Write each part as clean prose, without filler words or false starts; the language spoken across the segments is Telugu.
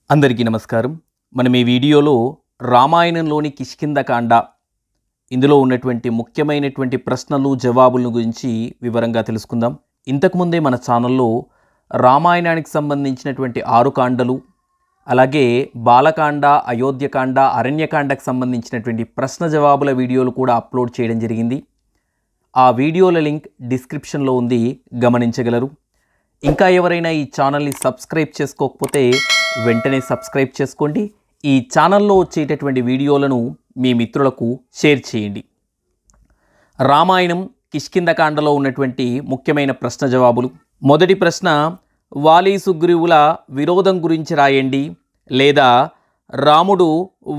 అందరికీ నమస్కారం. మనం ఈ వీడియోలో రామాయణంలోని కిష్కింధకాండ ఇందులో ఉన్నటువంటి ముఖ్యమైనటువంటి ప్రశ్నలు జవాబులను గురించి వివరంగా తెలుసుకుందాం. ఇంతకుముందే మన ఛానల్లో రామాయణానికి సంబంధించినటువంటి 6 కాండలు, అలాగే బాలకాండ, అయోధ్యకాండ, అరణ్యకాండకు సంబంధించినటువంటి ప్రశ్న జవాబుల వీడియోలు కూడా అప్లోడ్ చేయడం జరిగింది. ఆ వీడియోల లింక్ డిస్క్రిప్షన్లో ఉంది, గమనించగలరు. ఇంకా ఎవరైనా ఈ ఛానల్ని సబ్స్క్రైబ్ చేసుకోకపోతే వెంటనే సబ్స్క్రైబ్ చేసుకోండి. ఈ ఛానల్లో వచ్చేటటువంటి వీడియోలను మీ మిత్రులకు షేర్ చేయండి. రామాయణం కిష్కింధకాండలో ఉన్నటువంటి ముఖ్యమైన ప్రశ్న జవాబులు. మొదటి ప్రశ్న, వాలి సుగ్రీవుల విరోధం గురించి రాయండి, లేదా రాముడు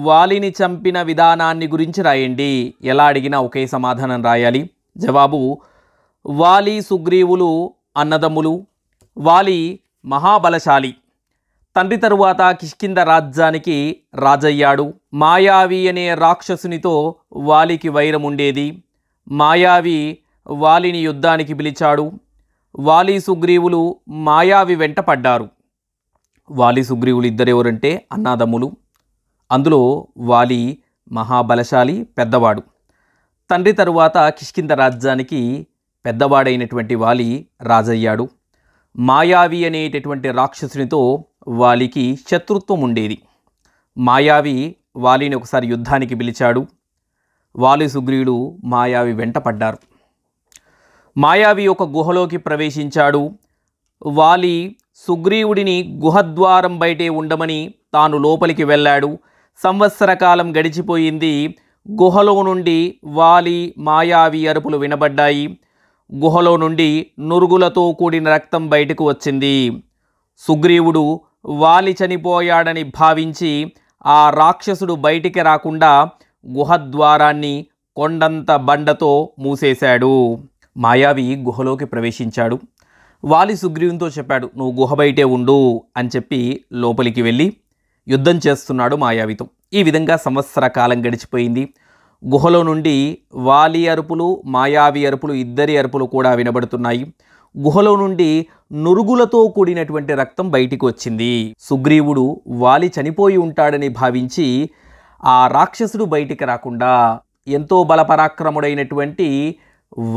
వాలిని చంపిన విధానాన్ని గురించి రాయండి. ఎలా అడిగినా ఒకే సమాధానం రాయాలి. జవాబు, వాలి సుగ్రీవులు అన్నదమ్ములు. వాలి మహాబలశాలి. తండ్రి తరువాత కిష్కింధ రాజ్యానికి రాజయ్యాడు. మాయావి అనే రాక్షసునితో వాలికి వైరం ఉండేది. మాయావి వాలిని యుద్ధానికి పిలిచాడు. వాలి సుగ్రీవులు మాయావి వెంట పడ్డారు. వాలి సుగ్రీవులు ఇద్దరెవరంటే అన్నాదమ్ములు. అందులో వాలి మహాబలశాలి, పెద్దవాడు. తండ్రి తరువాత కిష్కింధ రాజ్యానికి పెద్దవాడైనటువంటి వాలి రాజయ్యాడు. మాయావి అనేటటువంటి రాక్షసునితో వాలికి శత్రుత్వం ఉండేది. మాయావి వాలిని ఒకసారి యుద్ధానికి పిలిచాడు. వాలి సుగ్రీవుడు మాయావి వెంట పడ్డారు. మాయావి ఒక గుహలోకి ప్రవేశించాడు. వాలి సుగ్రీవుడిని గుహద్వారం బయటే ఉండమని తాను లోపలికి వెళ్ళాడు. సంవత్సర కాలం గడిచిపోయింది. గుహలో నుండి వాలి మాయావి అరుపులు వినబడ్డాయి. గుహలో నుండి నురుగులతో కూడిన రక్తం బయటకు వచ్చింది. సుగ్రీవుడు వాలి చనిపోయాడని భావించి ఆ రాక్షసుడు బయటికి రాకుండా గుహద్వారాన్ని కొండంత బండతో మూసేశాడు. మాయావి గుహలోకి ప్రవేశించాడు. వాలి సుగ్రీవునితో చెప్పాడు, నువ్వు గుహ బయటే ఉండు అని చెప్పి లోపలికి వెళ్ళి యుద్ధం చేస్తున్నాడు మాయావితో. ఈ విధంగా సంవత్సర కాలం గడిచిపోయింది. గుహలో నుండి వాలి అరుపులు, మాయావి అరుపులు, ఇద్దరి అరుపులు కూడా వినబడుతున్నాయి. గుహలో నుండి నురుగులతో కూడినటువంటి రక్తం బయటికి వచ్చింది. సుగ్రీవుడు వాలి చనిపోయి ఉంటాడని భావించి ఆ రాక్షసుడు బయటికి రాకుండా ఎంతో బలపరాక్రముడైనటువంటి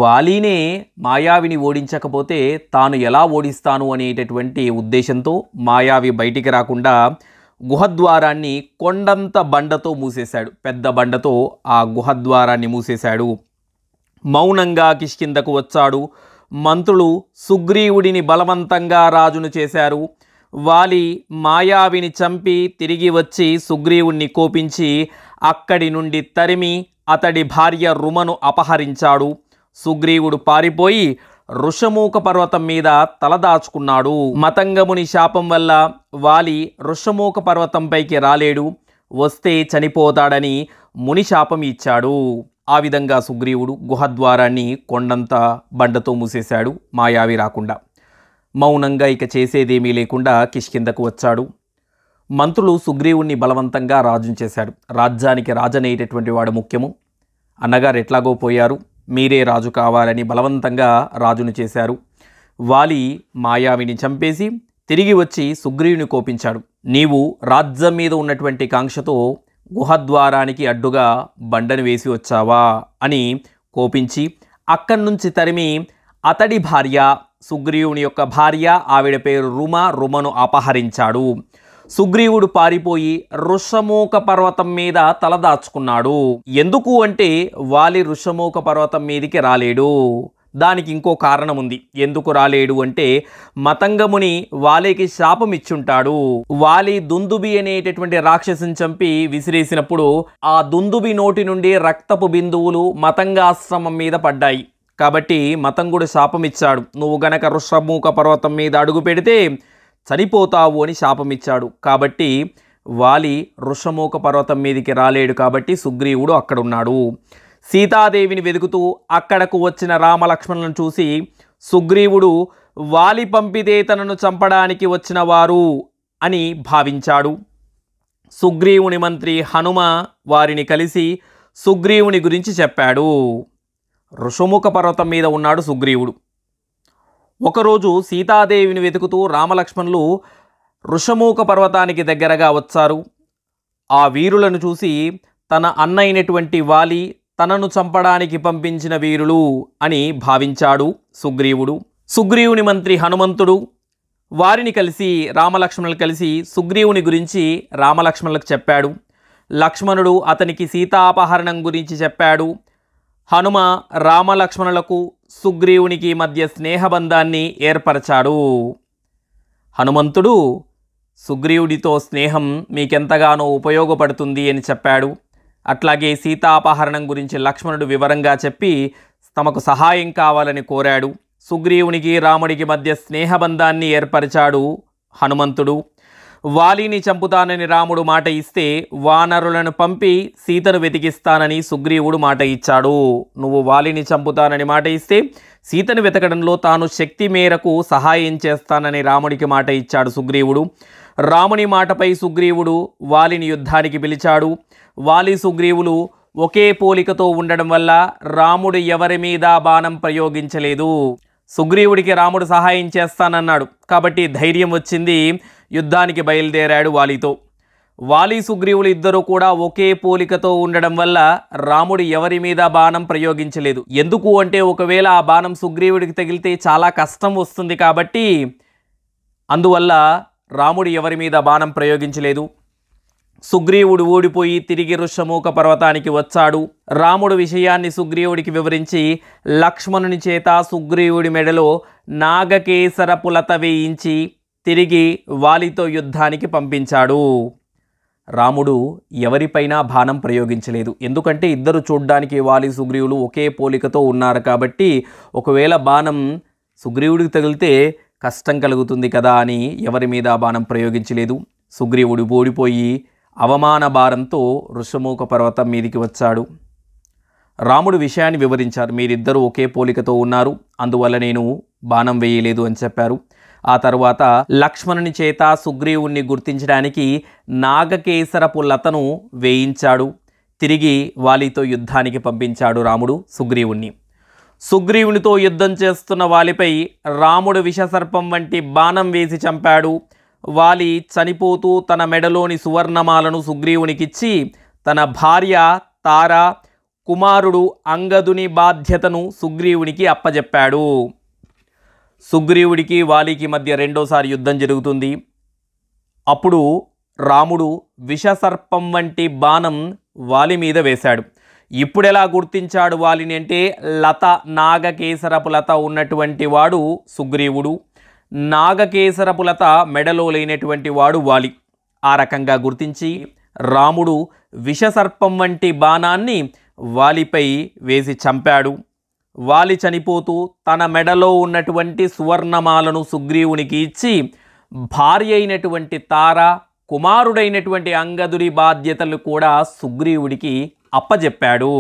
వాలినే మాయావిని ఓడించకపోతే తాను ఎలా ఓడిస్తాను అనేటటువంటి ఉద్దేశంతో మాయావి బయటికి రాకుండా గుహద్వారాన్ని కొండంత బండతో మూసేశాడు. పెద్ద బండతో ఆ గుహద్వారాన్ని మూసేశాడు. మౌనంగా కిష్కింధకు వచ్చాడు. మంత్రులు సుగ్రీవుడిని బలవంతంగా రాజును చేశారు. వాలి మాయావిని చంపి తిరిగి వచ్చి సుగ్రీవుణ్ణి కోపించి అక్కడి నుండి తరిమి అతడి భార్య రుమను అపహరించాడు. సుగ్రీవుడు పారిపోయి ఋషమూక పర్వతం మీద తలదాచుకున్నాడు. మతంగముని శాపం వల్ల వాలి ఋషమూక పర్వతంపైకి రాలేడు. వస్తే చనిపోతాడని ముని శాపం ఇచ్చాడు. ఆ విధంగా సుగ్రీవుడు గుహద్వారాన్ని కొండంత బండతో మూసేశాడు, మాయావి రాకుండా. మౌనంగా ఇక చేసేదేమీ లేకుండా కిష్కింధకు వచ్చాడు. మంత్రులు సుగ్రీవుణ్ణి బలవంతంగా రాజును చేశాడు. రాజ్యానికి రాజనేటటువంటి వాడు ముఖ్యము. అన్నగారు ఎట్లాగో పోయారు, మీరే రాజు కావాలని బలవంతంగా రాజును చేశారు. వాలి మాయావిని చంపేసి తిరిగి వచ్చి సుగ్రీవుని కోపించాడు. నీవు రాజ్యం మీద ఉన్నటువంటి కాంక్షతో గుహద్వారానికి అడ్డుగా బండను వేసి వచ్చావా అని కోపించి అక్కడి నుంచి తరిమి అతడి భార్య, సుగ్రీవుని యొక్క భార్య, ఆవిడ పేరు రుమను అపహరించాడు. సుగ్రీవుడు పారిపోయి ఋషమూక పర్వతం మీద తలదాచుకున్నాడు. ఎందుకు అంటే వాలి ఋషమూక పర్వతం మీదకి రాలేడు. దానికి ఇంకో కారణం ఉంది. ఎందుకు రాలేడు అంటే మతంగముని వాలికి శాపం ఇచ్చుంటాడు. వాలి దుందుబి అనేటటువంటి రాక్షసుని చంపి విసిరేసినప్పుడు ఆ దుందుబి నోటి నుండి రక్తపు బిందువులు మతంగాశ్రమం మీద పడ్డాయి. కాబట్టి మతంగుడు శాపం ఇచ్చాడు, నువ్వు గనక ఋషమూక పర్వతం మీద అడుగు పెడితే చనిపోతావు అని శాపం ఇచ్చాడు. కాబట్టి వాలి ఋషమూక పర్వతం మీదకి రాలేడు. కాబట్టి సుగ్రీవుడు అక్కడున్నాడు. సీతాదేవిని వెతుకుతూ అక్కడకు వచ్చిన రామలక్ష్మణులను చూసి సుగ్రీవుడు వాలి పంపితే తనను చంపడానికి వచ్చిన వారు అని భావించాడు. సుగ్రీవుని మంత్రి హనుమ వారిని కలిసి సుగ్రీవుని గురించి చెప్పాడు. ఋషమూక పర్వతం మీద ఉన్నాడు సుగ్రీవుడు. ఒకరోజు సీతాదేవిని వెతుకుతూ రామలక్ష్మణులు ఋషమూక పర్వతానికి దగ్గరగా వచ్చారు. ఆ వీరులను చూసి తన అన్న అయినటువంటి వాలి తనను చంపడానికి పంపించిన వీరులు అని భావించాడు సుగ్రీవుడు. సుగ్రీవుని మంత్రి హనుమంతుడు వారిని కలిసి రామలక్ష్మణులు కలిసి సుగ్రీవుని గురించి రామలక్ష్మణులకు చెప్పాడు. లక్ష్మణుడు అతనికి సీతాపహరణం గురించి చెప్పాడు. హనుమ రామలక్ష్మణులకు సుగ్రీవునికి మధ్య స్నేహబంధాన్ని ఏర్పరచాడు. హనుమంతుడు సుగ్రీవుడితో స్నేహం మీకెంతగానో ఉపయోగపడుతుంది అని చెప్పాడు. అట్లాగే సీతాపహరణం గురించి లక్ష్మణుడు వివరంగా చెప్పి తమకు సహాయం కావాలని కోరాడు. సుగ్రీవునికి రాముడికి మధ్య స్నేహబంధాన్ని ఏర్పరిచాడు హనుమంతుడు. వాలిని చంపుతానని రాముడు మాట ఇస్తే వానరులను పంపి సీతను వెతికిస్తానని సుగ్రీవుడు మాట ఇచ్చాడు. నువ్వు వాలిని చంపుతానని మాట ఇస్తే సీతను వెతకడంలో తాను శక్తి మేరకు సహాయం చేస్తానని రాముడికి మాట ఇచ్చాడు సుగ్రీవుడు. రాముని మాటపై సుగ్రీవుడు వాలిని యుద్ధానికి పిలిచాడు. వాలి సుగ్రీవులు ఒకే పోలికతో ఉండడం వల్ల రాముడు ఎవరి మీద బాణం ప్రయోగించలేదు. సుగ్రీవుడికి రాముడు సహాయం చేస్తానన్నాడు కాబట్టి ధైర్యం వచ్చింది. యుద్ధానికి బయలుదేరాడు వాలితో. వాలి సుగ్రీవులు ఇద్దరు కూడా ఒకే పోలికతో ఉండడం వల్ల రాముడు ఎవరి మీద బాణం ప్రయోగించలేదు. ఎందుకు అంటే ఒకవేళ ఆ బాణం సుగ్రీవుడికి తగిలితే చాలా కష్టం వస్తుంది కాబట్టి అందువల్ల రాముడు ఎవరి మీద బాణం ప్రయోగించలేదు. సుగ్రీవుడు ఓడిపోయి తిరిగి ఋషమూక పర్వతానికి వచ్చాడు. రాముడు విషయాన్ని సుగ్రీవుడికి వివరించి లక్ష్మణుని చేత సుగ్రీవుడి మెడలో నాగకేసర పులత వేయించి తిరిగి వాలితో యుద్ధానికి పంపించాడు. రాముడు ఎవరిపైనా బాణం ప్రయోగించలేదు. ఎందుకంటే ఇద్దరు చూడ్డానికి వాలి సుగ్రీవులు ఒకే పోలికతో ఉన్నారు కాబట్టి ఒకవేళ బాణం సుగ్రీవుడికి తగిలితే కష్టం కలుగుతుంది కదా అని ఎవరి మీద బాణం ప్రయోగించలేదు. సుగ్రీవుడు ఓడిపోయి అవమాన భారంతో ఋషమూక పర్వతం మీదికి వచ్చాడు. రాముడు విషయాన్ని వివరించారు. మీరిద్దరూ ఒకే పోలికతో ఉన్నారు, అందువల్ల నేను బాణం వేయలేదు అని చెప్పారు. ఆ తర్వాత లక్ష్మణుని చేత సుగ్రీవుణ్ణి గుర్తించడానికి నాగకేసరపు లతను వేయించాడు. తిరిగి వాలితో యుద్ధానికి పంపించాడు రాముడు సుగ్రీవుణ్ణి. సుగ్రీవునితో యుద్ధం చేస్తున్న వాలిపై రాముడు విషసర్పం వంటి బాణం వేసి చంపాడు. వాలి చనిపోతూ తన మెడలోని సువర్ణమాలను సుగ్రీవునికిచ్చి తన భార్య తార, కుమారుడు అంగదుని బాధ్యతను సుగ్రీవునికి అప్పజెప్పాడు. సుగ్రీవుడికి వాలికి మధ్య రెండోసారి యుద్ధం జరుగుతుంది. అప్పుడు రాముడు విషసర్పం వంటి బాణం వాలి మీద వేశాడు. ఇప్పుడెలా గుర్తించాడు వాలిని అంటే లత నాగకేసరపు లత ఉన్నటువంటి వాడు సుగ్రీవుడు, నాగకేసరపు లత మెడలో లేనటువంటి వాడు వాలి. ఆ రకంగా గుర్తించి రాముడు విషసర్పం వంటి బాణాన్ని వాలిపై వేసి చంపాడు. వాలి చనిపోతూ తన మెడలో ఉన్నటువంటి సువర్ణమాలను సుగ్రీవునికి ఇచ్చి భార్య అయినటువంటి తార, కుమారుడైనటువంటి అంగదుడి బాధ్యతలు కూడా సుగ్రీవుడికి అప్పజెప్పాడు.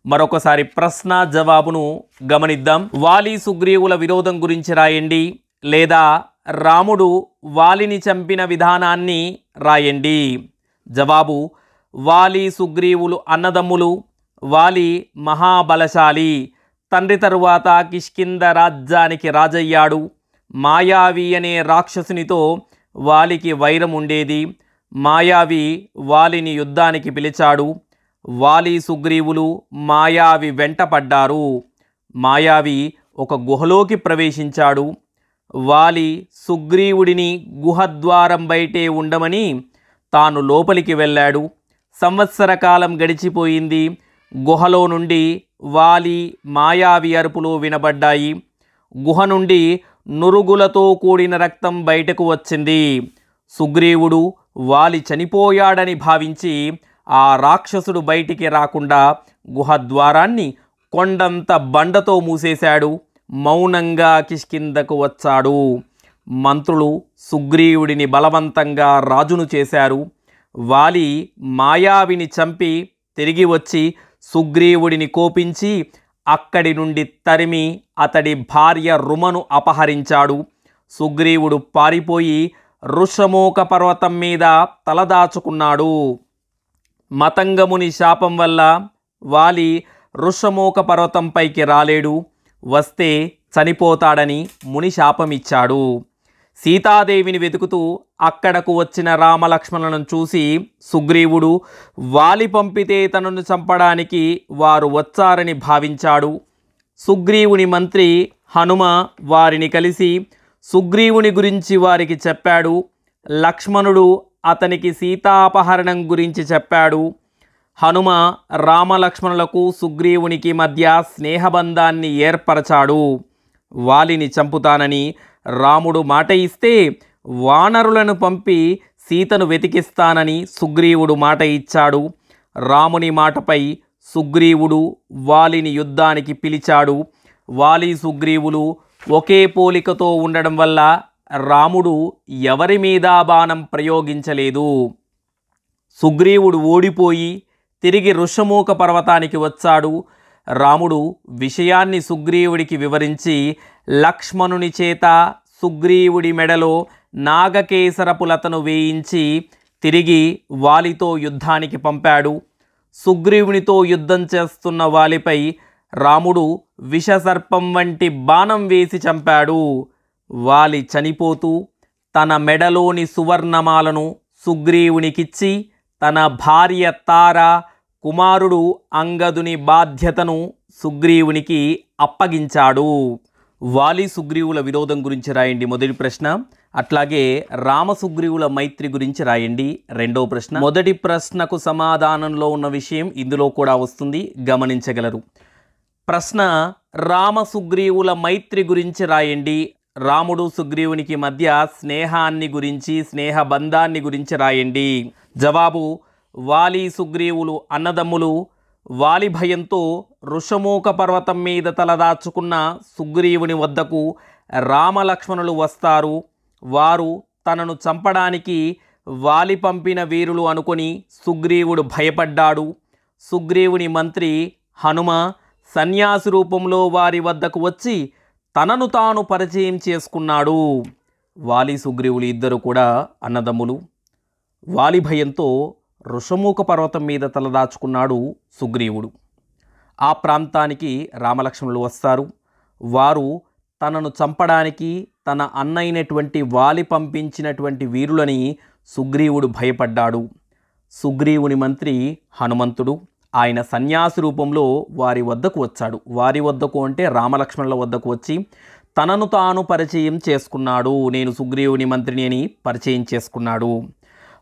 మరొకసారి ప్రశ్న జవాబును గమనిద్దాం. వాలి సుగ్రీవుల విరోధం గురించి రాయండి, లేదా రాముడు వాలిని చంపిన విధానాన్ని రాయండి. జవాబు: వాలి సుగ్రీవులు అన్నదమ్ములు. వాలి మహాబలశాలి. తండ్రి తరువాత కిష్కింద రాజ్యానికి రాజయ్యాడు. మాయావి అనే రాక్షసునితో వాలికి వైరం ఉండేది. మాయావి వాలిని యుద్ధానికి పిలిచాడు. వాలి సుగ్రీవులు మాయావి వెంట పడ్డారు. మాయావి ఒక గుహలోకి ప్రవేశించాడు. వాలి సుగ్రీవుడిని గుహద్వారం బయటే ఉండమని తాను లోపలికి వెళ్ళాడు. సంవత్సర కాలం గడిచిపోయింది. గుహలో నుండి వాలి మాయావి అరుపులు వినబడ్డాయి. గుహ నుండి నురుగులతో కూడిన రక్తం బయటకు వచ్చింది. సుగ్రీవుడు వాలి చనిపోయాడని భావించి ఆ రాక్షసుడు బయటికి రాకుండా గుహద్వారాన్ని కొండంత బండతో మూసేశాడు. మౌనంగా కిష్కిందకు వచ్చాడు. మంత్రులు సుగ్రీవుడిని బలవంతంగా రాజును చేశారు. వాలి మాయావిని చంపి తిరిగి వచ్చి సుగ్రీవుడిని కోపించి అక్కడి నుండి తరిమి అతడి భార్య రుమను అపహరించాడు. సుగ్రీవుడు పారిపోయి ఋషమూక పర్వతం మీద తలదాచుకున్నాడు. మతంగముని శాపం వల్ల వాలి ఋషమూక పర్వతంపైకి రాలేడు. వస్తే చనిపోతాడని ముని శాపమిచ్చాడు. సీతాదేవిని వెతుకుతూ అక్కడకు వచ్చిన రామలక్ష్మణులను చూసి సుగ్రీవుడు వాలి పంపితే తనను చంపడానికి వారు వచ్చారని భావించాడు. సుగ్రీవుని మంత్రి హనుమ వారిని కలిసి సుగ్రీవుని గురించి వారికి చెప్పాడు. లక్ష్మణుడు అతనికి సీతాపహరణం గురించి చెప్పాడు. హనుమ రామలక్ష్మణులకు సుగ్రీవునికి మధ్య స్నేహబంధాన్ని ఏర్పరచాడు. వాలిని చంపుతానని రాముడు మాట ఇస్తే వానరులను పంపి సీతను వెతికిస్తానని సుగ్రీవుడు మాట ఇచ్చాడు. రాముని మాటపై సుగ్రీవుడు వాలిని యుద్ధానికి పిలిచాడు. వాలి సుగ్రీవులు ఒకే పోలికతో ఉండడం వల్ల రాముడు ఎవరి మీద బాణం ప్రయోగించలేదు. సుగ్రీవుడు ఓడిపోయి తిరిగి ఋషమూక పర్వతానికి వచ్చాడు. రాముడు విషయాన్ని సుగ్రీవుడికి వివరించి లక్ష్మణుని చేత సుగ్రీవుడి మెడలో నాగకేసరపులతను వేయించి తిరిగి వాలితో యుద్ధానికి పంపాడు. సుగ్రీవునితో యుద్ధం చేస్తున్న వాలిపై రాముడు విషసర్పం వంటి బాణం వేసి చంపాడు. వాలి చనిపోతూ తన మెడలోని సువర్ణమాలను సుగ్రీవునికిచ్చి తన భార్య తార, కుమారుడు అంగదుని బాధ్యతను సుగ్రీవునికి అప్పగించాడు. వాలి సుగ్రీవుల విరోధం గురించి రాయండి మొదటి ప్రశ్న. అట్లాగే రామ సుగ్రీవుల మైత్రి గురించి రాయండి రెండో ప్రశ్న. మొదటి ప్రశ్నకు సమాధానంలో ఉన్న విషయం ఇందులో కూడా వస్తుంది, గమనించగలరు. ప్రశ్న రామ సుగ్రీవుల మైత్రి గురించి రాయండి. రాముడు సుగ్రీవునికి మధ్య స్నేహాన్ని గురించి, స్నేహబంధాన్ని గురించి రాయండి. జవాబు వాలి సుగ్రీవులు అన్నదమ్ములు. వాలి భయంతో ఋషమూక పర్వతం మీద తలదాచుకున్న సుగ్రీవుని వద్దకు రామలక్ష్మణులు వస్తారు. వారు తనను చంపడానికి వాలి పంపిన వీరులు అనుకొని సుగ్రీవుడు భయపడ్డాడు. సుగ్రీవుని మంత్రి హనుమ సన్యాసి రూపంలో వారి వద్దకు వచ్చి తనను తాను పరిచయం చేసుకున్నాడు. వాలి సుగ్రీవులు ఇద్దరు కూడా అన్నదమ్ములు. వాలి భయంతో ఋషమూక పర్వతం మీద తలదాచుకున్నాడు సుగ్రీవుడు. ఆ ప్రాంతానికి రామలక్ష్మణులు వస్తారు. వారు తనను చంపడానికి తన అన్నైనటువంటి వాలి పంపించినటువంటి వీరులని సుగ్రీవుడు భయపడ్డాడు. సుగ్రీవుని మంత్రి హనుమంతుడు ఆయన సన్యాసి రూపంలో వారి వద్దకు వచ్చాడు. వారి వద్దకు అంటే రామలక్ష్మణుల వద్దకు వచ్చి తనను తాను పరిచయం చేసుకున్నాడు. నేను సుగ్రీవుని మంత్రిని అని పరిచయం చేసుకున్నాడు.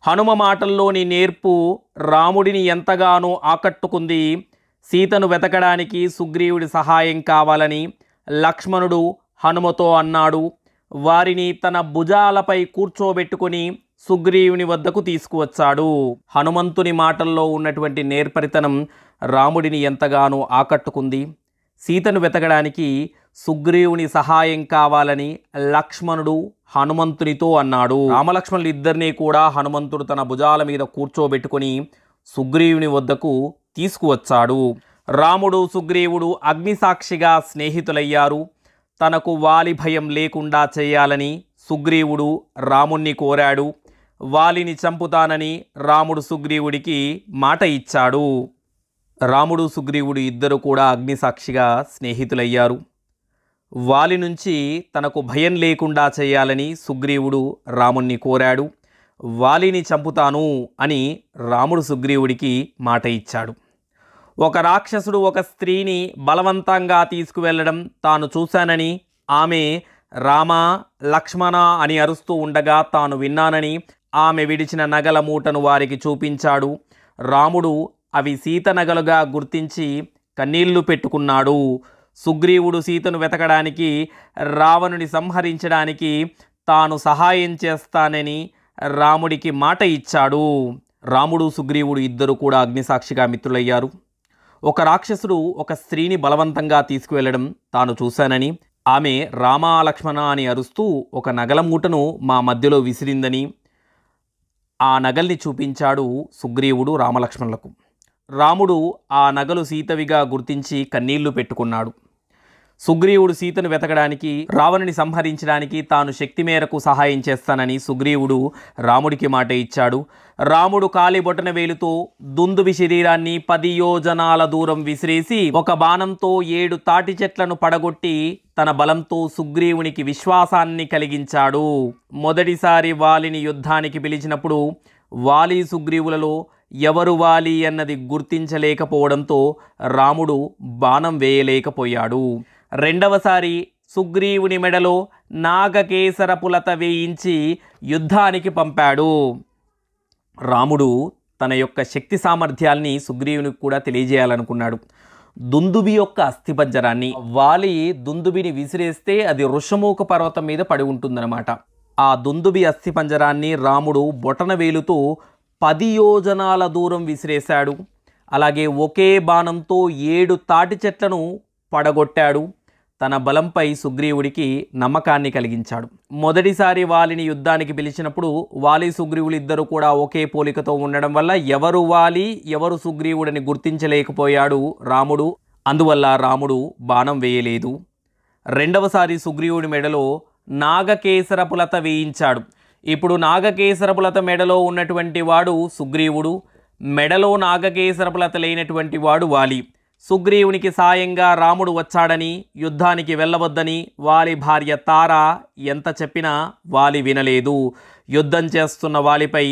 హనుమ మాటల్లోని నేర్పు రాముడిని ఎంతగానో ఆకట్టుకుంది. సీతను వెతకడానికి సుగ్రీవుడి సహాయం కావాలని లక్ష్మణుడు హనుమతో అన్నాడు. వారిని తన భుజాలపై కూర్చోబెట్టుకొని సుగ్రీవుని వద్దకు తీసుకువచ్చాడు. హనుమంతుని మాటల్లో ఉన్నటువంటి నేర్పరితనం రాముడిని ఎంతగానో ఆకట్టుకుంది. సీతను వెతకడానికి సుగ్రీవుని సహాయం కావాలని లక్ష్మణుడు హనుమంతునితో అన్నాడు. రామలక్ష్మణులు ఇద్దరినీ కూడా హనుమంతుడు తన భుజాల మీద కూర్చోబెట్టుకొని సుగ్రీవుని వద్దకు తీసుకువచ్చాడు. రాముడు సుగ్రీవుడు అగ్నిసాక్షిగా స్నేహితులయ్యారు. తనకు వాలి భయం లేకుండా చేయాలని సుగ్రీవుడు రాముణ్ణి కోరాడు. వాలిని చంపుతానని రాముడు సుగ్రీవుడికి మాట ఇచ్చాడు. రాముడు సుగ్రీవుడు ఇద్దరు కూడా అగ్నిసాక్షిగా స్నేహితులయ్యారు. వాలి నుంచి తనకు భయం లేకుండా చేయాలని సుగ్రీవుడు రాముణ్ణి కోరాడు. వాలిని చంపుతాను అని రాముడు సుగ్రీవుడికి మాట ఇచ్చాడు. ఒక రాక్షసుడు ఒక స్త్రీని బలవంతంగా తీసుకువెళ్ళడం తాను చూశానని, ఆమె రామ లక్ష్మణ అని అరుస్తూ ఉండగా తాను విన్నానని ఆమె విడిచిన నగల మూటను వారికి చూపించాడు. రాముడు అవి సీత నగలుగా గుర్తించి కన్నీళ్లు పెట్టుకున్నాడు. సుగ్రీవుడు సీతను వెతకడానికి, రావణుని సంహరించడానికి తాను సహాయం చేస్తానని రాముడికి మాట ఇచ్చాడు. రాముడు సుగ్రీవుడు ఇద్దరు కూడా అగ్నిసాక్షిగా మిత్రులయ్యారు. ఒక రాక్షసుడు ఒక స్త్రీని బలవంతంగా తీసుకువెళ్ళడం తాను చూశానని, ఆమె రామ లక్ష్మణ అని అరుస్తూ ఒక నగల మూటను మా మధ్యలో విసిరిందని ఆ నగల్ని చూపించాడు సుగ్రీవుడు రామలక్ష్మణులకు. రాముడు ఆ నగలు సీతవిగా గుర్తించి కన్నీళ్లు పెట్టుకున్నాడు. సుగ్రీవుడు సీతను వెతకడానికి, రావణుని సంహరించడానికి తాను శక్తి మేరకు సహాయం చేస్తానని సుగ్రీవుడు రాముడికి మాట ఇచ్చాడు. రాముడు కాలి బొటన వేలుతో దుందుబి శరీరాన్ని 10 యోజనాల దూరం విసిరేసి ఒక బాణంతో 7 తాటి చెట్లను పడగొట్టి తన బలంతో సుగ్రీవునికి విశ్వాసాన్ని కలిగించాడు. మొదటిసారి వాలిని యుద్ధానికి పిలిచినప్పుడు వాలి సుగ్రీవులలో ఎవరు వాలి అన్నది గుర్తించలేకపోవడంతో రాముడు బాణం వేయలేకపోయాడు. రెండవసారి సుగ్రీవుని మెడలో నాగకేసరపులత వేయించి యుద్ధానికి పంపాడు. రాముడు తన యొక్క శక్తి సామర్థ్యాల్ని సుగ్రీవునికి కూడా తెలియజేయాలనుకున్నాడు. దుందుబి యొక్క అస్థిపంజరాన్ని, వాలి దుందుబిని విసిరేస్తే అది ఋషమూక పర్వతం మీద పడి ఉంటుందన్నమాట. ఆ దుందుబి అస్థిపంజరాన్ని రాముడు బొటనవేలుతో 10 యోజనాల దూరం విసిరేశాడు. అలాగే ఒకే బాణంతో 7 తాటి చెట్లను పడగొట్టాడు. తన బలంపై సుగ్రీవుడికి నమ్మకాన్ని కలిగించాడు. మొదటిసారి వాలిని యుద్ధానికి పిలిచినప్పుడు వాలి సుగ్రీవులు ఇద్దరు కూడా ఒకే పోలికతో ఉండడం వల్ల ఎవరు వాలి ఎవరు సుగ్రీవుడిని గుర్తించలేకపోయాడు రాముడు. అందువల్ల రాముడు బాణం వేయలేదు. రెండవసారి సుగ్రీవుడి మెడలో నాగకేసరపులత వేయించాడు. ఇప్పుడు నాగకేసరపులత మెడలో ఉన్నటువంటి వాడు సుగ్రీవుడు, మెడలో నాగకేసరపులత లేనటువంటి వాడు వాలి. సుగ్రీవునికి సాయంగా రాముడు వచ్చాడని, యుద్ధానికి వెళ్ళవద్దని వాలి భార్య తార ఎంత చెప్పినా వాలి వినలేదు. యుద్ధం చేస్తున్న వాలిపై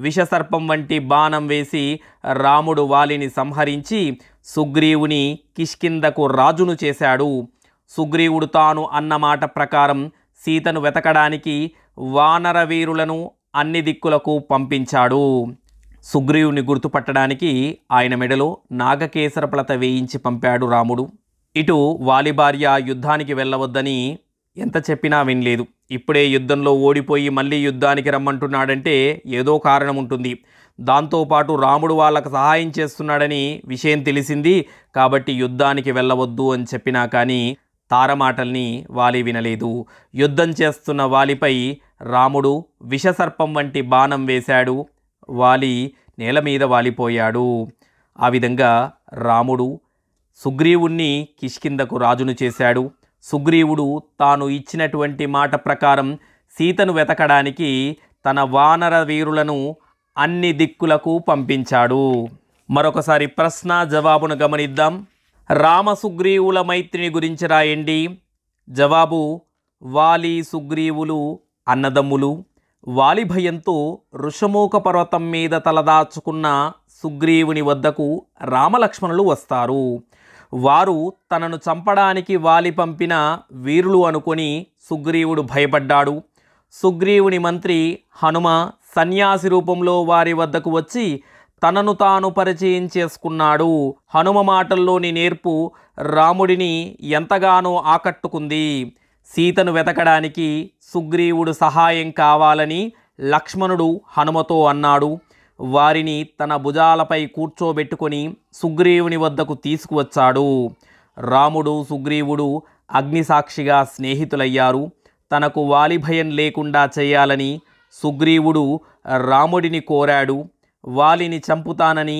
విషసర్పం వంటి బాణం వేసి రాముడు వాలిని సంహరించి సుగ్రీవుని కిష్కిందకు రాజును చేశాడు. సుగ్రీవుడు తాను అన్నమాట ప్రకారం సీతను వెతకడానికి వానర వీరులను అన్ని దిక్కులకు పంపించాడు. సుగ్రీవుని గుర్తుపట్టడానికి ఆయన మెడలో నాగకేసరపులత వేయించి పంపాడు రాముడు. ఇటు వాలి భార్య యుద్ధానికి వెళ్ళవద్దని ఎంత చెప్పినా వినలేదు. ఇప్పుడే యుద్ధంలో ఓడిపోయి మళ్ళీ యుద్ధానికి రమ్మంటున్నాడంటే ఏదో కారణం ఉంటుంది. దాంతోపాటు రాముడు వాళ్ళకు సహాయం చేస్తున్నాడని విషయం తెలిసింది కాబట్టి యుద్ధానికి వెళ్ళవద్దు అని చెప్పినా కానీ తారమాటల్ని వాలి వినలేదు. యుద్ధం చేస్తున్న వాలిపై రాముడు విషసర్పం వంటి బాణం వేశాడు. వాలి నేల మీద వాలిపోయాడు. ఆ విధంగా రాముడు సుగ్రీవుణ్ణి కిష్కిందకు రాజును చేశాడు. సుగ్రీవుడు తాను ఇచ్చినటువంటి మాట ప్రకారం సీతను వెతకడానికి తన వానర వీరులను అన్ని దిక్కులకు పంపించాడు. మరొకసారి ప్రశ్న జవాబును గమనిద్దాం. రామ సుగ్రీవుల మైత్రిని గురించి రాయండి. జవాబు: వాలి సుగ్రీవులు అన్నదమ్ములు. వాలి భయంతో ఋషమూక పర్వతం మీద తలదాచుకున్న సుగ్రీవుని వద్దకు రామలక్ష్మణులు వస్తారు. వారు తనను చంపడానికి వాలి పంపిన వీరులు అనుకొని సుగ్రీవుడు భయపడ్డాడు. సుగ్రీవుని మంత్రి హనుమ సన్యాసి రూపంలో వారి వద్దకు వచ్చి తనను తాను పరిచయం చేసుకున్నాడు. హనుమ మాటల్లోని నేర్పు రాముడిని ఎంతగానో ఆకట్టుకుంది. సీతను వెతకడానికి సుగ్రీవుడు సహాయం కావాలని లక్ష్మణుడు హనుమతో అన్నాడు. వారిని తన భుజాలపై కూర్చోబెట్టుకొని సుగ్రీవుని వద్దకు తీసుకువచ్చాడు. రాముడు సుగ్రీవుడు అగ్నిసాక్షిగా స్నేహితులయ్యారు. తనకు వాలి భయం లేకుండా చేయాలని సుగ్రీవుడు రాముడిని కోరాడు. వాలిని చంపుతానని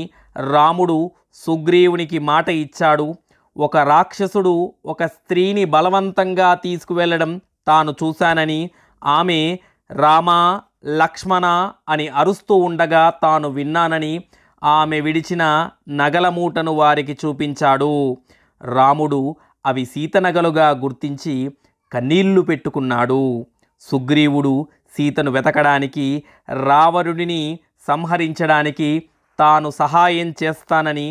రాముడు సుగ్రీవునికి మాట ఇచ్చాడు. ఒక రాక్షసుడు ఒక స్త్రీని బలవంతంగా తీసుకువెళ్ళడం తాను చూశానని, ఆమె రామా లక్ష్మణ అని అరుస్తూ ఉండగా తాను విన్నానని, ఆమె విడిచిన నగల మూటను వారికి చూపించాడు. రాముడు అవి సీతనగలుగా గుర్తించి కన్నీళ్లు పెట్టుకున్నాడు. సుగ్రీవుడు సీతను వెతకడానికి, రావణుడిని సంహరించడానికి తాను సహాయం చేస్తానని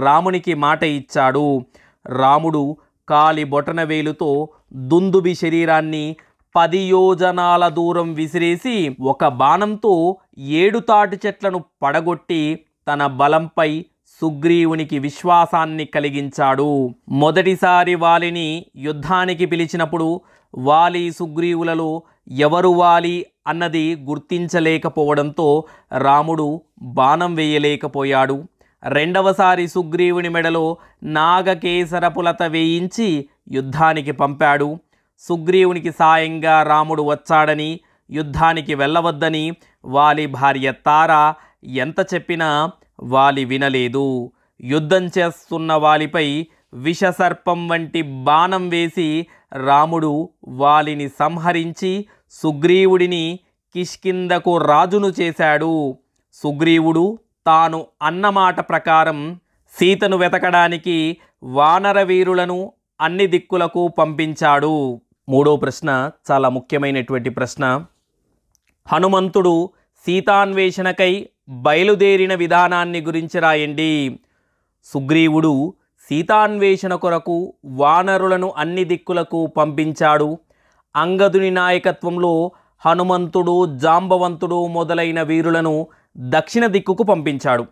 రామునికి మాట ఇచ్చాడు. రాముడు కాలి బొటనవేలుతో దుందుబి శరీరాన్ని 10 యోజనాల దూరం విసిరేసి ఒక బాణంతో 7 తాటి చెట్లను పడగొట్టి తన బలంపై సుగ్రీవునికి విశ్వాసాన్ని కలిగించాడు. మొదటిసారి వాలిని యుద్ధానికి పిలిచినప్పుడు వాలి సుగ్రీవులలో ఎవరు వాలి అన్నది గుర్తించలేకపోవడంతో రాముడు బాణం వేయలేకపోయాడు. రెండవసారి సుగ్రీవుని మెడలో నాగకేసరపులత వేయించి యుద్ధానికి పంపాడు. సుగ్రీవునికి సాయంగా రాముడు వచ్చాడని, యుద్ధానికి వెళ్ళవద్దని వాలి భార్య తార ఎంత చెప్పినా వాలి వినలేదు. యుద్ధం చేస్తున్న వాలిపై విషసర్పం వంటి బాణం వేసి రాముడు వాలిని సంహరించి సుగ్రీవుడిని కిష్కిందకు రాజును చేశాడు. సుగ్రీవుడు తాను అన్నమాట ప్రకారం సీతను వెతకడానికి వానర వీరులను అన్ని దిక్కులకు పంపించాడు. మూడో ప్రశ్న చాలా ముఖ్యమైనటువంటి ప్రశ్న. హనుమంతుడు సీతాన్వేషణకై బయలుదేరిన విధానాన్ని గురించి రాయండి. సుగ్రీవుడు సీతాన్వేషణ కొరకు వానరులను అన్ని దిక్కులకు పంపించాడు. అంగదుని నాయకత్వంలో హనుమంతుడు, జాంబవంతుడు మొదలైన వీరులను దక్షిణ దిక్కుకు పంపించాడు.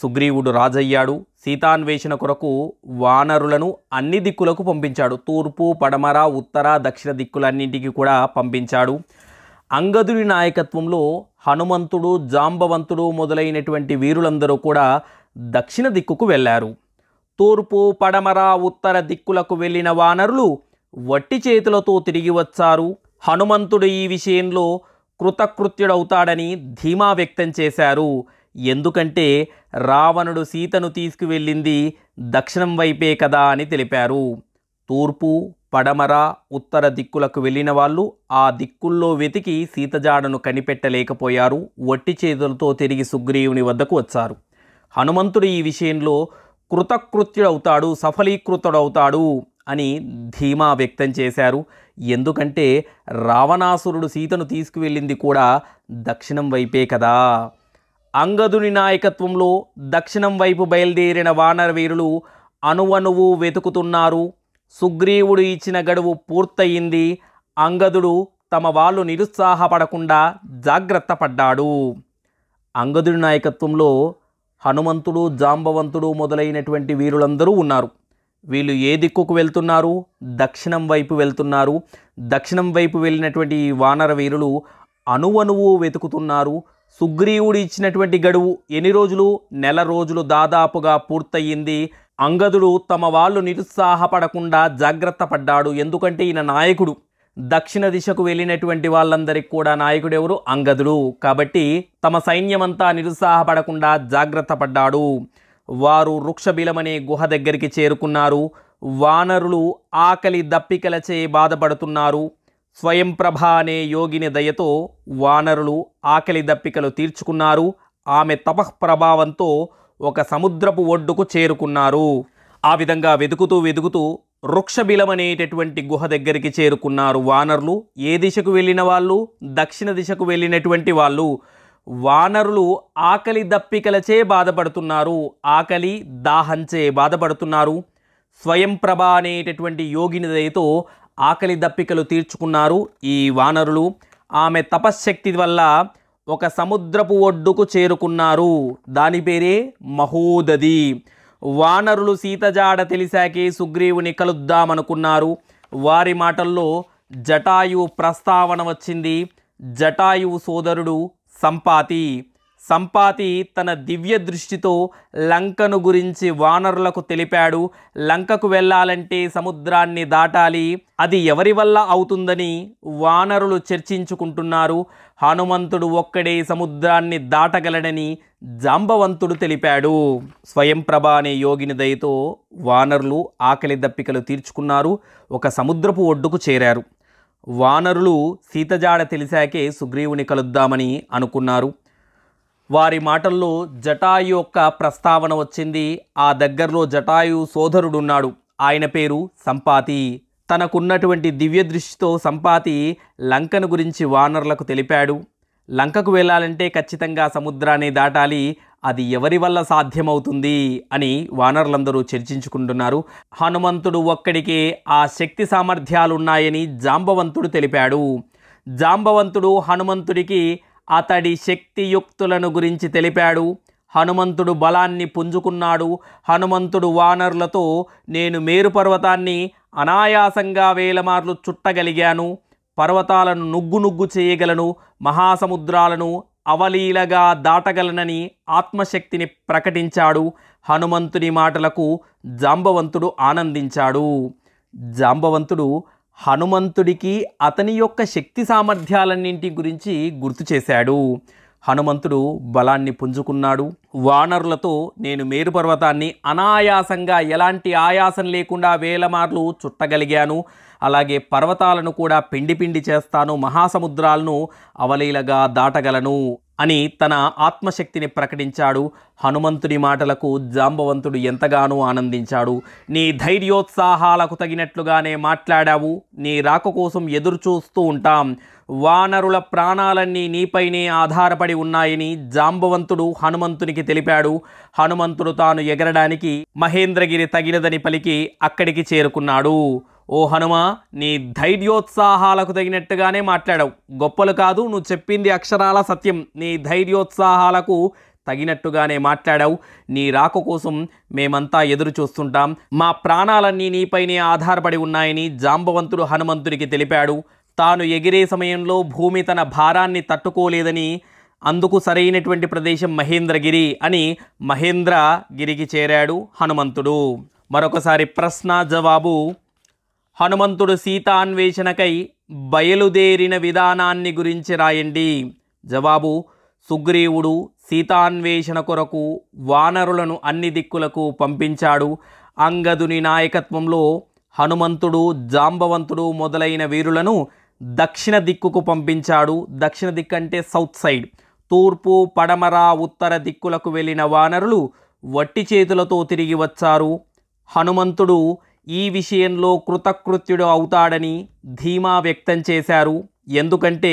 సుగ్రీవుడు రాజయ్యాడు. సీతాన్వేషణ కొరకు వానరులను అన్ని దిక్కులకు పంపించాడు. తూర్పు, పడమర, ఉత్తర, దక్షిణ దిక్కులన్నింటికి కూడా పంపించాడు. అంగదుని నాయకత్వంలో హనుమంతుడు, జాంబవంతుడు మొదలైనటువంటి వీరులందరూ కూడా దక్షిణ దిక్కుకు వెళ్ళారు. తూర్పు, పడమర, ఉత్తర దిక్కులకు వెళ్ళిన వానరులు వట్టి చేతులతో తిరిగి వచ్చారు. హనుమంతుడు ఈ విషయంలో కృతకృత్యుడవుతాడని ధీమా వ్యక్తం చేశారు. ఎందుకంటే రావణుడు సీతను తీసుకువెళ్ళింది దక్షిణం వైపే కదా అని తెలిపారు. తూర్పు, పడమర, ఉత్తర దిక్కులకు వెళ్ళిన వాళ్ళు ఆ దిక్కుల్లో వెతికి సీతజాడను కనిపెట్టలేకపోయారు. వట్టి చేతులతో తిరిగి సుగ్రీవుని వద్దకు వచ్చారు. హనుమంతుడు ఈ విషయంలో కృతకృత్యుడవుతాడు, సఫలీకృతుడవుతాడు అని ధీమా వ్యక్తం చేశారు. ఎందుకంటే రావణాసురుడు సీతను తీసుకువెళ్ళింది కూడా దక్షిణం వైపే కదా. అంగదుని నాయకత్వంలో దక్షిణం వైపు బయలుదేరిన వానర వీరులు అణువణువు వెతుకుతున్నారు. సుగ్రీవుడు ఇచ్చిన గడువు పూర్తయింది. అంగదుడు తమ వాళ్ళు నిరుత్సాహపడకుండా జాగ్రత్త పడ్డాడు. అంగదుడి నాయకత్వంలో హనుమంతుడు, జాంబవంతుడు మొదలైనటువంటి వీరులందరూ ఉన్నారు. వీళ్ళు ఏ దిక్కుకు వెళ్తున్నారు? దక్షిణం వైపు వెళ్తున్నారు. దక్షిణం వైపు వెళ్ళినటువంటి వానర వీరులు అణువణువు వెతుకుతున్నారు. సుగ్రీవుడు ఇచ్చినటువంటి గడువు ఎన్ని రోజులు? నెల రోజులు దాదాపుగా పూర్తయింది. అంగదుడు తమ వాళ్ళు నిరుత్సాహపడకుండా జాగ్రత్త పడ్డాడు. ఎందుకంటే ఈయన నాయకుడు. దక్షిణ దిశకు వెళ్ళినటువంటి వాళ్ళందరికీ కూడా నాయకుడు ఎవరు? అంగదుడు. కాబట్టి తమ సైన్యమంతా నిరుత్సాహపడకుండా జాగ్రత్త పడ్డాడు. వారు వృక్షబిలమనే గుహ దగ్గరికి చేరుకున్నారు. వానరులు ఆకలి దప్పికలచే బాధపడుతున్నారు. స్వయంప్రభ అనే యోగిని దయతో వానరులు ఆకలి దప్పికలు తీర్చుకున్నారు. ఆమె తపఃప్రభావంతో ఒక సముద్రపు ఒడ్డుకు చేరుకున్నారు. ఆ విధంగా వెతుకుతూ వెతుకుతూ వృక్షబిలమనేటటువంటి గుహ దగ్గరికి చేరుకున్నారు వానరులు. ఏ దిశకు వెళ్ళిన వాళ్ళు? దక్షిణ దిశకు వెళ్ళినటువంటి వాళ్ళు. వానరులు ఆకలి దప్పికలచే బాధపడుతున్నారు. ఆకలి దాహంచే బాధపడుతున్నారు. స్వయంప్రభ అనేటటువంటి యోగిని దయతో ఆకలి దప్పికలు తీర్చుకున్నారు ఈ వానరులు. ఆమె తపశ్శక్తి వల్ల ఒక సముద్రపు ఒడ్డుకు చేరుకున్నారు. దాని పేరే మహోదధి. వానరులు సీతజాడ తెలిసాకే సుగ్రీవుని కలుద్దామనుకున్నారు. వారి మాటల్లో జటాయువు ప్రస్తావన వచ్చింది. జటాయువు సోదరుడు సంపాతి. సంపాతి తన దివ్య దృష్టితో లంకను గురించి వానరులకు తెలిపాడు. లంకకు వెళ్ళాలంటే సముద్రాన్ని దాటాలి. అది ఎవరి వల్ల అవుతుందని వానరులు చర్చించుకుంటున్నారు. హనుమంతుడు ఒక్కడే సముద్రాన్ని దాటగలడని జాంబవంతుడు తెలిపాడు. స్వయంప్రభ అనే యోగిని దయతో వానరులు ఆకలి దప్పికలు తీర్చుకున్నారు. ఒక సముద్రపు ఒడ్డుకు చేరారు. వానరులు సీతజాడ తెలిసాకే సుగ్రీవుని కలుద్దామని అనుకున్నారు. వారి మాటల్లో జటాయు యొక్క ప్రస్తావన వచ్చింది. ఆ దగ్గరలో జటాయు సోదరుడున్నాడు. ఆయన పేరు సంపాతి. తనకున్నటువంటి దివ్య దృష్టితో సంపాతి లంకను గురించి వానరులకు తెలిపాడు. లంకకు వెళ్ళాలంటే ఖచ్చితంగా సముద్రాన్ని దాటాలి. అది ఎవరి వల్ల సాధ్యమవుతుంది అని వానరులందరూ చర్చించుకుంటున్నారు. హనుమంతుడు ఒక్కడికే ఆ శక్తి సామర్థ్యాలున్నాయని జాంబవంతుడు తెలిపాడు. జాంబవంతుడు హనుమంతుడికి అతడి శక్తియుక్తులను గురించి తెలిపాడు. హనుమంతుడు బలాన్ని పుంజుకున్నాడు. హనుమంతుడు వానరులతో నేను మేరు పర్వతాన్ని అనాయాసంగా వేలమార్లు చుట్టగలిగాను, పర్వతాలను నుగ్గు చేయగలను, మహాసముద్రాలను అవలీలగా దాటగలనని ఆత్మశక్తిని ప్రకటించాడు. హనుమంతుని మాటలకు జాంబవంతుడు ఆనందించాడు. జాంబవంతుడు హనుమంతుడికి అతని యొక్క శక్తి సామర్థ్యాలన్నింటి గురించి గుర్తు చేశాడు. హనుమంతుడు బలాన్ని పుంజుకున్నాడు. వానరులతో నేను మేరు పర్వతాన్ని అనాయాసంగా ఎలాంటి ఆయాసం లేకుండా వేల మార్లు చుట్టగలిగాను, అలాగే పర్వతాలను కూడా పిండి పిండి చేస్తాను, మహాసముద్రాలను అవలీలగా దాటగలను అని తన ఆత్మశక్తిని ప్రకటించాడు. హనుమంతుడి మాటలకు జాంబవంతుడు ఎంతగానో ఆనందించాడు. నీ ధైర్యోత్సాహాలకు తగినట్లుగానే మాట్లాడావు, నీ రాక కోసం ఎదురు చూస్తూ ఉంటాం, వానరుల ప్రాణాలన్నీ నీపైనే ఆధారపడి ఉన్నాయని జాంబవంతుడు హనుమంతునికి తెలిపాడు. హనుమంతుడు తాను ఎగరడానికి మహేంద్రగిరి తగినదని పలికి అక్కడికి చేరుకున్నాడు. ఓ హనుమా, నీ ధైర్యోత్సాహాలకు తగినట్టుగానే మాట్లాడావు, గొప్పలు కాదు, నువ్వు చెప్పింది అక్షరాల సత్యం, నీ ధైర్యోత్సాహాలకు తగినట్టుగానే మాట్లాడావు, నీ రాక కోసం మేమంతా ఎదురు చూస్తుంటాం, మా ప్రాణాలన్నీ నీపైనే ఆధారపడి ఉన్నాయని జాంబవంతుడు హనుమంతుడికి తెలిపాడు. తాను ఎగిరే సమయంలో భూమి తన భారాన్ని తట్టుకోలేదని, అందుకు సరైనటువంటి ప్రదేశం మహేంద్రగిరి అని మహేంద్రగిరికి చేరాడు హనుమంతుడు. మరొకసారి ప్రశ్న జవాబు. హనుమంతుడు సీతాన్వేషణకై బయలుదేరిన విధానాన్ని గురించి రాయండి. జవాబు. సుగ్రీవుడు సీతాన్వేషణ కొరకు వానరులను అన్ని దిక్కులకు పంపించాడు. అంగదుని నాయకత్వంలో హనుమంతుడు, జాంబవంతుడు మొదలైన వీరులను దక్షిణ దిక్కుకు పంపించాడు. దక్షిణ దిక్కు అంటే సౌత్ సైడ్. తూర్పు, పడమర, ఉత్తర దిక్కులకు వెళ్ళిన వానరులు వట్టి చేతులతో తిరిగి వచ్చారు. హనుమంతుడు ఈ విషయంలో కృతకృత్యుడు అవుతాడని ధీమా వ్యక్తం చేశారు. ఎందుకంటే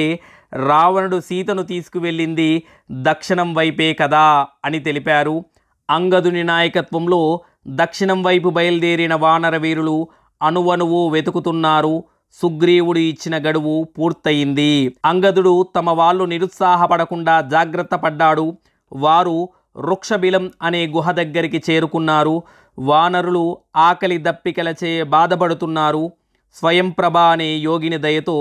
రావణుడు సీతను తీసుకువెళ్ళింది దక్షిణం వైపే కదా అని తెలిపారు. అంగదుని నాయకత్వంలో దక్షిణం వైపు బయలుదేరిన వానర వీరులు అణువణువు వెతుకుతున్నారు. సుగ్రీవుడు ఇచ్చిన గడువు పూర్తయింది. అంగదుడు తమ వాళ్ళు నిరుత్సాహపడకుండా జాగ్రత్త పడ్డాడు. వారు వృక్షబిలం అనే గుహ దగ్గరికి చేరుకున్నారు. వానరులు ఆకలి దప్పికలచే బాధపడుతున్నారు. స్వయంప్రభ అనే యోగిని దయతో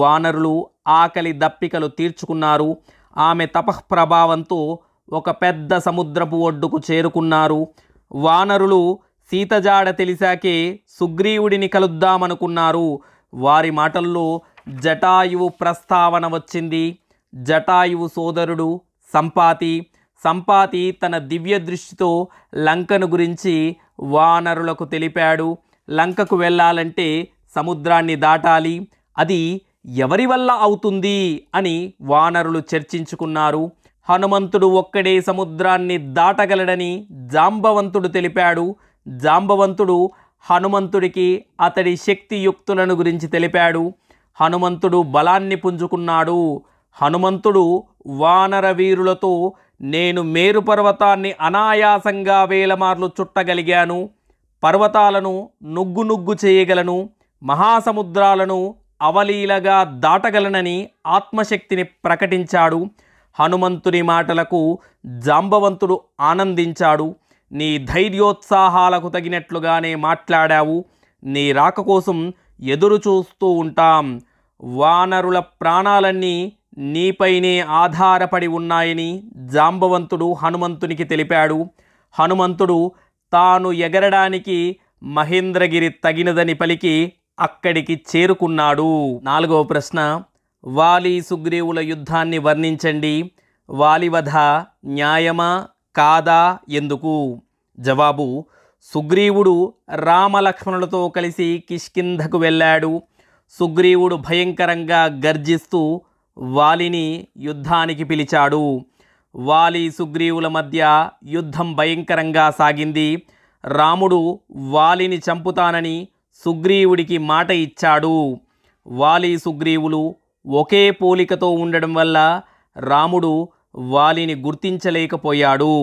వానరులు ఆకలి దప్పికలు తీర్చుకున్నారు. ఆమె తపఃప్రభావంతో ఒక పెద్ద సముద్రపు ఒడ్డుకు చేరుకున్నారు. వానరులు సీతజాడ తెలిసాకే సుగ్రీవుడిని కలుద్దామనుకున్నారు. వారి మాటల్లో జటాయువు ప్రస్తావన వచ్చింది. జటాయువు సోదరుడు సంపాతి తన దివ్య దృష్టితో లంకను గురించి వానరులకు తెలిపాడు. లంకకు వెళ్ళాలంటే సముద్రాన్ని దాటాలి, అది ఎవరి వల్ల అవుతుంది అని వానరులు చర్చించుకున్నారు. హనుమంతుడు ఒక్కడే సముద్రాన్ని దాటగలడని జాంబవంతుడు తెలిపాడు. జాంబవంతుడు హనుమంతుడికి అతడి శక్తియుక్తులను గురించి తెలిపాడు. హనుమంతుడు బలాన్ని పుంజుకున్నాడు. హనుమంతుడు వానర వీరులతో నేను మేరు పర్వతాన్ని అనాయాసంగా వేల మార్లు చుట్టగలిగాను, పర్వతాలను నుగ్గు చేయగలను, మహాసముద్రాలను అవలీలగా దాటగలనని ఆత్మశక్తిని ప్రకటించాడు. హనుమంతుని మాటలకు జాంబవంతుడు ఆనందించాడు. నీ ధైర్యోత్సాహాలకు తగినట్లుగానే మాట్లాడావు, నీ రాక కోసం ఎదురు చూస్తూ ఉంటాం, వానరుల ప్రాణాలన్నీ నీపైనే ఆధారపడి ఉన్నాయని జాంబవంతుడు హనుమంతునికి తెలిపాడు. హనుమంతుడు తాను ఎగరడానికి మహేంద్రగిరి తగినదని పలికి అక్కడికి చేరుకున్నాడు. 4వ ప్రశ్న. వాలి సుగ్రీవుల యుద్ధాన్ని వర్ణించండి. వాలివధ న్యాయమా కాదా, ఎందుకు? జవాబు. సుగ్రీవుడు రామలక్ష్మణులతో కలిసి కిష్కింధకు వెళ్ళాడు. సుగ్రీవుడు భయంకరంగా గర్జిస్తూ వాలిని యుద్ధానికి పిలిచాడు. వాలి సుగ్రీవుల మధ్య యుద్ధం భయంకరంగా సాగింది. రాముడు వాలిని చంపుతానని సుగ్రీవుడికి మాట ఇచ్చాడు. వాలి సుగ్రీవులు ఒకే పోలికతో ఉండడం వల్ల రాముడు వాలిని గుర్తించలేకపోయాడు.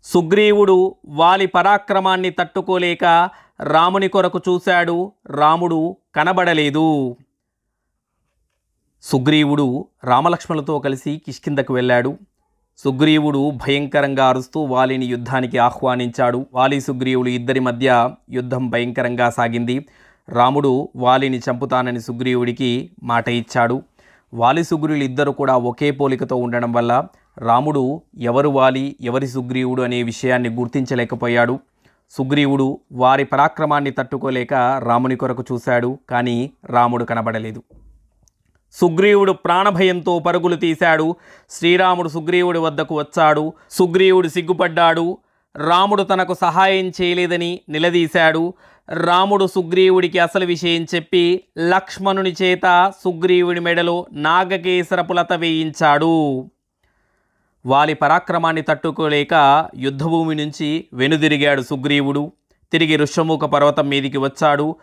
సుగ్రీవుడు వాలి పరాక్రమాన్ని తట్టుకోలేక రాముని కొరకు చూశాడు. రాముడు కనబడలేదు. సుగ్రీవుడు రామలక్ష్మణులతో కలిసి కిష్కింధకు వెళ్ళాడు. సుగ్రీవుడు భయంకరంగా అరుస్తూ వాలిని యుద్ధానికి ఆహ్వానించాడు. వాలి సుగ్రీవులు ఇద్దరి మధ్య యుద్ధం భయంకరంగా సాగింది. రాముడు వాలిని చంపుతానని సుగ్రీవుడికి మాట ఇచ్చాడు. వాలి సుగ్రీవులు ఇద్దరు కూడా ఒకే పోలికతో ఉండడం వల్ల రాముడు ఎవరు వాలి ఎవరి సుగ్రీవుడు అనే విషయాన్ని గుర్తించలేకపోయాడు. సుగ్రీవుడు వారి పరాక్రమాన్ని తట్టుకోలేక రాముని కొరకు చూశాడు, కానీ రాముడు కనబడలేదు. సుగ్రీవుడు ప్రాణభయంతో పరుగులు తీశాడు. శ్రీరాముడు సుగ్రీవుడి వద్దకు వచ్చాడు. సుగ్రీవుడు సిగ్గుపడ్డాడు. రాముడు తనకు సహాయం చేయలేదని నిలదీశాడు. రాముడు సుగ్రీవుడికి అసలు విషయం చెప్పి లక్ష్మణుని చేత సుగ్రీవుడి మెడలో నాగకేసరపులత వేయించాడు. వాలి పరాక్రమాన్ని తట్టుకోలేక యుద్ధభూమి నుంచి వెనుదిరిగాడు సుగ్రీవుడు. తిరిగి ఋష్యమూక పర్వతం మీదికి వచ్చాడు.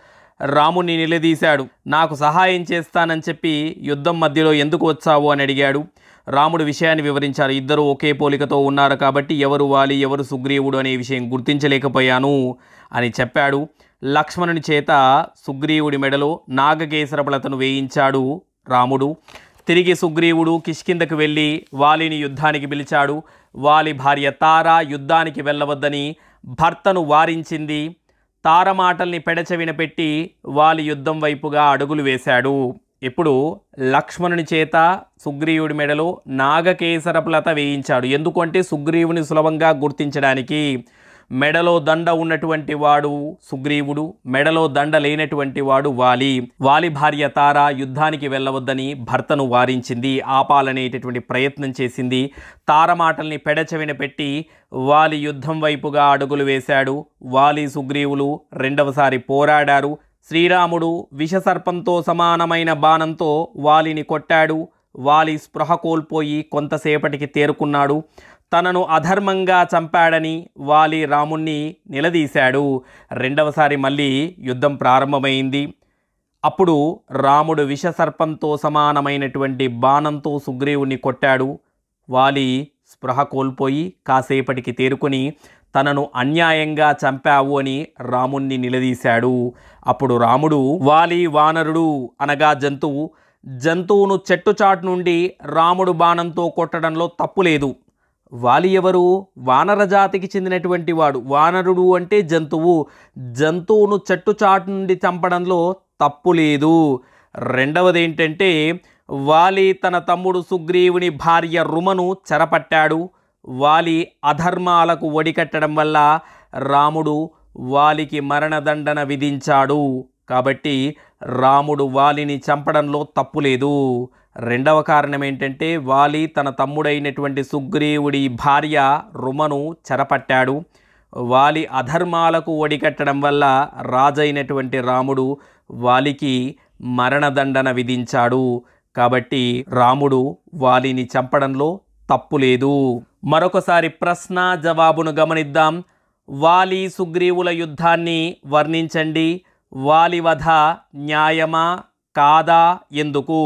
రాముణ్ణి నిలదీశాడు. నాకు సహాయం చేస్తానని చెప్పి యుద్ధం మధ్యలో ఎందుకు వచ్చావు అని అడిగాడు. రాముడు విషయాన్ని వివరించారు. ఇద్దరు ఒకే పోలికతో ఉన్నారు కాబట్టి ఎవరు వాలి ఎవరు సుగ్రీవుడు అనే విషయం గుర్తించలేకపోయాను అని చెప్పాడు. లక్ష్మణుని చేత సుగ్రీవుడి మెడలో నాగకేసరపులతను వేయించాడు రాముడు. తిరిగి సుగ్రీవుడు కిష్కింధకు వెళ్ళి వాలిని యుద్ధానికి పిలిచాడు. వాలి భార్య తార యుద్ధానికి వెళ్ళవద్దని భర్తను వారించింది. తార మాటల్ని పెడచెవిన పెట్టి వాలి యుద్ధం వైపుగా అడుగులు వేశాడు. ఇప్పుడు లక్ష్మణుని చేత సుగ్రీవుడి మెడలో నాగకేసరపులత వేయించాడు. ఎందుకంటే సుగ్రీవుని సులభంగా గుర్తించడానికి. మెడలో దండ ఉన్నటువంటి వాడు సుగ్రీవుడు, మెడలో దండ లేనటువంటి వాడు వాలి. వాలి భార్య తార యుద్ధానికి వెళ్ళవద్దని భర్తను వారించింది, ఆపాలనేటటువంటి ప్రయత్నం చేసింది. తార మాటల్ని పెడచెవిన పెట్టి వాలి యుద్ధం వైపుగా అడుగులు వేశాడు. వాలి సుగ్రీవులు రెండవసారి పోరాడారు. శ్రీరాముడు విషసర్పంతో సమానమైన బాణంతో వాలిని కొట్టాడు. వాలి స్పృహ కోల్పోయి కొంతసేపటికి తేరుకున్నాడు. తనను అధర్మంగా చంపాడని వాలి రాముణ్ణి నిలదీశాడు. రెండవసారి మళ్ళీ యుద్ధం ప్రారంభమైంది. అప్పుడు రాముడు విషసర్పంతో సమానమైనటువంటి బాణంతో సుగ్రీవుణ్ణి కొట్టాడు. వాలి స్పృహ కోల్పోయి కాసేపటికి తేరుకొని తనను అన్యాయంగా చంపావు అని రాముణ్ణి నిలదీశాడు. అప్పుడు రాముడు వాలి వానరుడు అనగా జంతువును చెట్టుచాటు నుండి రాముడు బాణంతో కొట్టడంలో తప్పు లేదు. వాలి ఎవరు? వానర జాతికి చెందినటువంటి వాడు. వానరుడు అంటే జంతువును చెట్టుచాటు నుండి చంపడంలో తప్పు లేదు. రెండవది ఏంటంటే వాలి తన తమ్ముడు సుగ్రీవుని భార్య రుమను చెరపట్టాడు. వాలి అధర్మాలకు ఒడికట్టడం వల్ల రాముడు వాలికి మరణదండన విధించాడు. కాబట్టి రాముడు వాలిని చంపడంలో తప్పు లేదు. రెండవ కారణం ఏంటంటే వాలి తన తమ్ముడైనటువంటి సుగ్రీవుడి భార్య రుమను చెరపట్టాడు. వాలి అధర్మాలకు ఒడికట్టడం వల్ల రాజైనటువంటి రాముడు వాలికి మరణదండన విధించాడు. కాబట్టి రాముడు వాలిని చంపడంలో తప్పు లేదు. మరొకసారి ప్రశ్న జవాబును గమనిద్దాం. వాలి సుగ్రీవుల యుద్ధాన్ని వర్ణించండి. వాలి వధ న్యాయమా కాదా, ఎందుకు?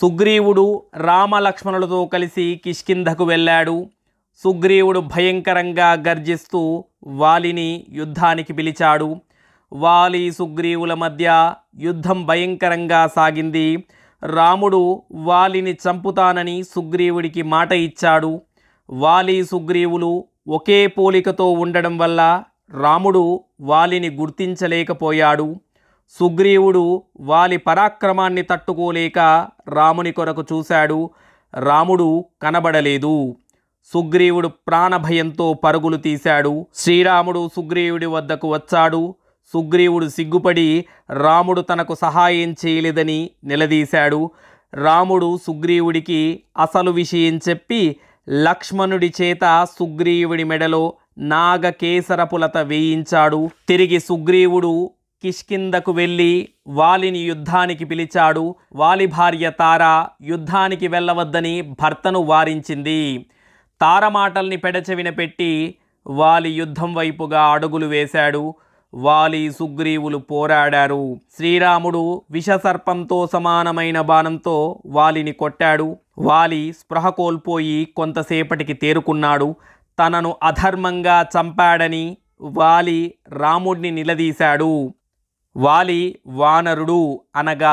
సుగ్రీవుడు రామలక్ష్మణులతో కలిసి కిష్కింధకు వెళ్ళాడు. సుగ్రీవుడు భయంకరంగా గర్జిస్తూ వాలిని యుద్ధానికి పిలిచాడు. వాలి సుగ్రీవుల మధ్య యుద్ధం భయంకరంగా సాగింది. రాముడు వాలిని చంపుతానని సుగ్రీవుడికి మాట ఇచ్చాడు. వాలి సుగ్రీవులు ఒకే పోలికతో ఉండడం వల్ల రాముడు వాలిని గుర్తించలేకపోయాడు. సుగ్రీవుడు వాలి పరాక్రమాన్ని తట్టుకోలేక రాముని కొరకు చూశాడు. రాముడు కనబడలేదు. సుగ్రీవుడు ప్రాణభయంతో పరుగులు తీశాడు. శ్రీరాముడు సుగ్రీవుడి వద్దకు వచ్చాడు. సుగ్రీవుడు సిగ్గుపడి రాముడు తనకు సహాయం చేయలేదని నిలదీశాడు. రాముడు సుగ్రీవుడికి అసలు విషయం చెప్పి లక్ష్మణుడి చేత సుగ్రీవుడి మెడలో నాగకేసరపులత వేయించాడు. తిరిగి సుగ్రీవుడు కిష్కింధకు వెళ్ళి వాలిని యుద్ధానికి పిలిచాడు. వాలి భార్య తార యుద్ధానికి వెళ్ళవద్దని భర్తను వారించింది. తార మాటల్ని పెడచెవిన పెట్టి వాలి యుద్ధం వైపుగా అడుగులు వేశాడు. వాలి సుగ్రీవులు పోరాడారు. శ్రీరాముడు విషసర్పంతో సమానమైన బాణంతో వాలిని కొట్టాడు. వాలి స్పృహ కోల్పోయి కొంతసేపటికి తేరుకున్నాడు. తనను అధర్మంగా చంపాడని వాలి రాముడిని నిలదీశాడు. వాలి వానరుడు అనగా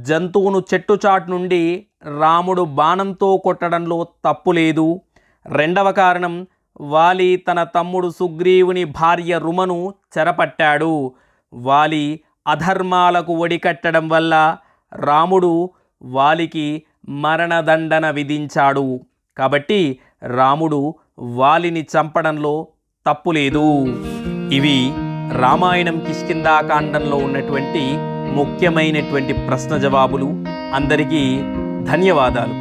జంతువును చెట్టుచాటు నుండి రాముడు బాణంతో కొట్టడంలో తప్పు లేదు. రెండవ కారణం వాలి తన తమ్ముడు సుగ్రీవుని భార్య రుమను చెరపట్టాడు. వాలి అధర్మాలకు ఒడికట్టడం వల్ల రాముడు వాలికి మరణదండన విధించాడు. కాబట్టి రాముడు వాలిని చంపడంలో తప్పు లేదు. ఇవి రామాయణం కిష్కింధాకాండంలో ఉన్నటువంటి ముఖ్యమైనటువంటి ప్రశ్న జవాబులు. అందరికీ ధన్యవాదాలు.